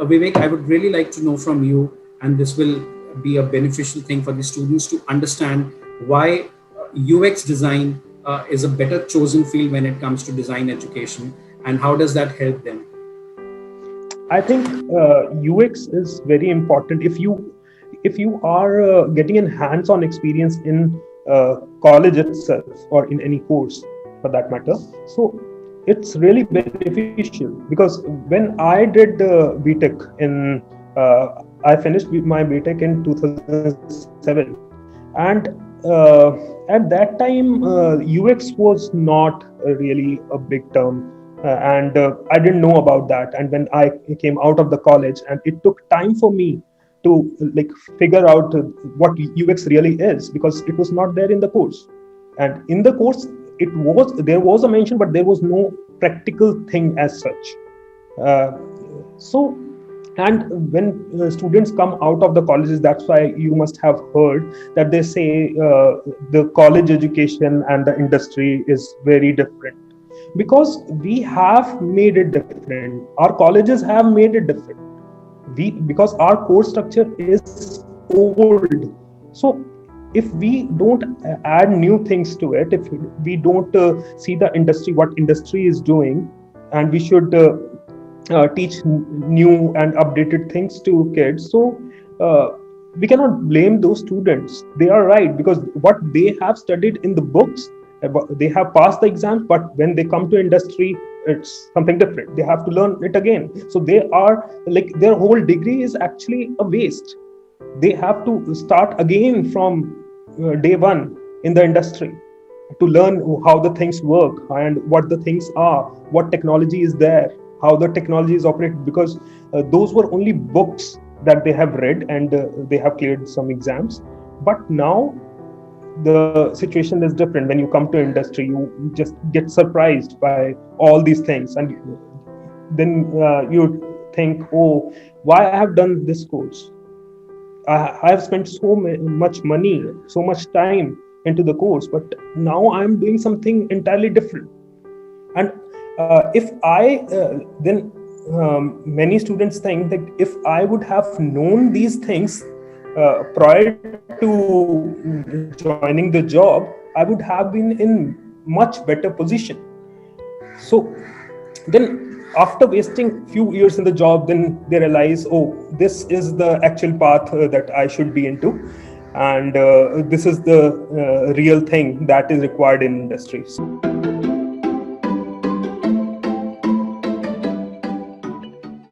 Vivek, I would really like to know from you, and this will be a beneficial thing for the students to understand why UX design is a better chosen field when it comes to design education, and how does that help them? I think UX is very important. If you are getting a hands-on experience in college itself or in any course for that matter, so it's really beneficial because when I did BTech I finished my BTech in 2007, and at that time UX was not really a big term, and I didn't know about that. And when I came out of the college, and it took time for me to like figure out what UX really is, because it was not there in the course. And in the course, there was a mention, but there was no practical thing as such. Uh, so and when students come out of the colleges, that's why you must have heard that they say the college education and the industry is very different, because we have made it different. Our colleges have made it different. Because our course structure is old. So if we don't add new things to it, if we don't see the industry, what industry is doing, and we should teach new and updated things to kids. So uh, we cannot blame those students. They are right, because what they have studied in the books, they have passed the exams, but when they come to industry, it's something different. They have to learn it again. So they are like, their whole degree is actually a waste. They have to start again from day one in the industry to learn how the things work and what the things are, what technology is there, how the technology is operated, because those were only books that they have read, and they have cleared some exams. But now the situation is different. When you come to industry, you just get surprised by all these things, and then you think, oh, why I have done this course? I have spent so much money, so much time into the course, but now I'm doing something entirely different. And if I then many students think that if I would have known these things prior to joining the job, I would have been in much better position. So then after wasting few years in the job, then they realize, oh, this is the actual path that I should be into, and this is the real thing that is required in industries.